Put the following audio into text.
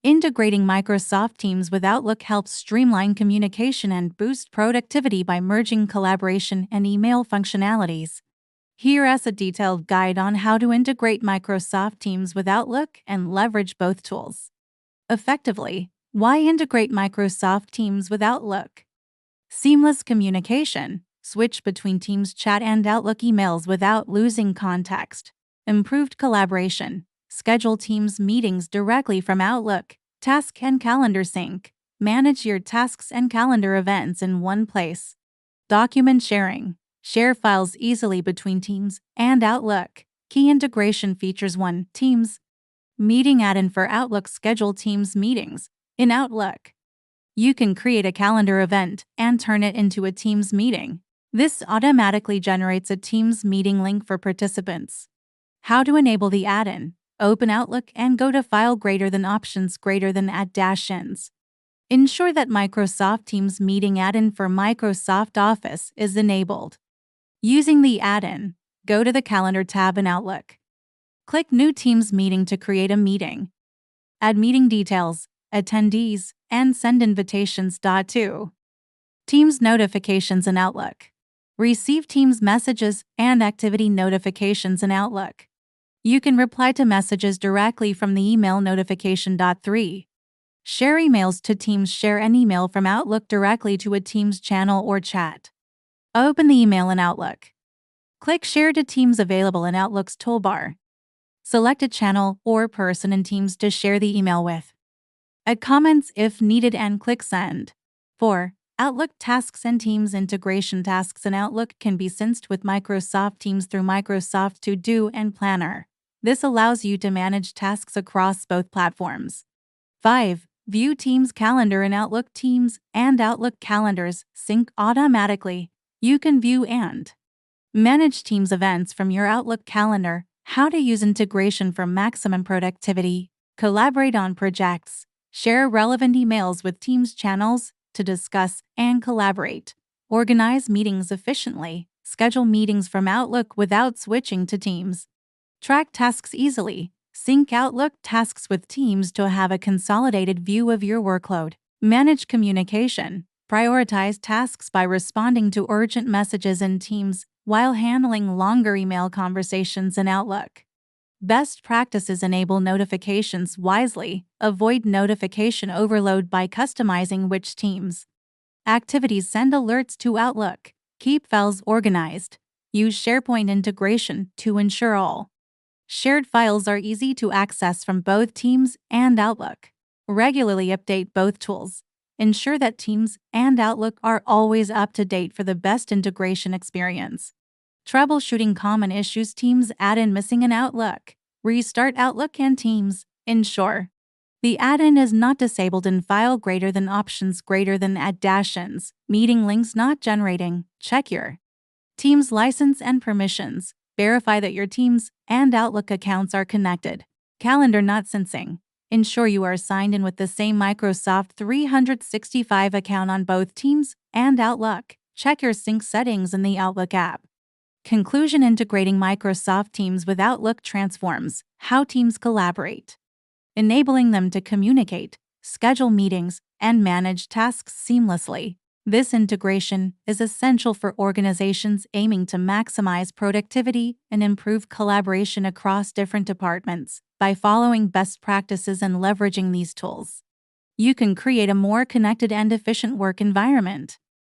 Integrating Microsoft Teams with Outlook helps streamline communication and boost productivity by merging collaboration and email functionalities. Here is a detailed guide on how to integrate Microsoft Teams with Outlook and leverage both tools effectively. Why integrate Microsoft Teams with Outlook? Seamless communication. Switch between Teams chat and Outlook emails without losing context. Improved collaboration. Schedule Teams meetings directly from Outlook. Task and calendar sync. Manage your tasks and calendar events in one place. Document sharing. Share files easily between Teams and Outlook. Key integration features: 1. Teams Meeting add-in for Outlook. Schedule Teams meetings in Outlook. You can create a calendar event and turn it into a Teams meeting. This automatically generates a Teams meeting link for participants. How to enable the add-in? Open Outlook and go to File Options Add-ins. Ensure that Microsoft Teams Meeting add-in for Microsoft Office is enabled. Using the add-in, go to the Calendar tab in Outlook. Click New Teams Meeting to create a meeting. Add meeting details, attendees, and send invitations. 2. Teams notifications in Outlook. Receive Teams messages and activity notifications in Outlook. You can reply to messages directly from the email notification. 3. Share emails to Teams. Share an email from Outlook directly to a Teams channel or chat. Open the email in Outlook. Click Share to Teams available in Outlook's toolbar. Select a channel or person in Teams to share the email with. Add comments if needed and click Send. 4. Outlook tasks and Teams integration. Tasks in Outlook can be synced with Microsoft Teams through Microsoft To Do and Planner. This allows you to manage tasks across both platforms. 5. View Teams calendar in Outlook. Teams and Outlook calendars sync automatically. You can view and manage Teams events from your Outlook calendar. How to use integration for maximum productivity. Collaborate on projects. Share relevant emails with Teams channels to discuss and collaborate. Organize meetings efficiently. Schedule meetings from Outlook without switching to Teams. Track tasks easily. Sync Outlook tasks with Teams to have a consolidated view of your workload. Manage communication. Prioritize tasks by responding to urgent messages in Teams while handling longer email conversations in Outlook. Best practices: enable notifications wisely. Avoid notification overload by customizing which Teams activities send alerts to Outlook. Keep files organized. Use SharePoint integration to ensure all shared files are easy to access from both Teams and Outlook. Regularly update both tools. Ensure that Teams and Outlook are always up to date for the best integration experience. Troubleshooting common issues. Teams add-in missing in Outlook. Restart Outlook and Teams. Ensure the add-in is not disabled in File Options Add-ins. Meeting links not generating. Check your Teams license and permissions. Verify that your Teams and Outlook accounts are connected. Calendar not syncing. Ensure you are signed in with the same Microsoft 365 account on both Teams and Outlook. Check your sync settings in the Outlook app. Conclusion: integrating Microsoft Teams with Outlook transforms how teams collaborate, enabling them to communicate, schedule meetings, and manage tasks seamlessly. This integration is essential for organizations aiming to maximize productivity and improve collaboration across different departments. By following best practices and leveraging these tools, you can create a more connected and efficient work environment.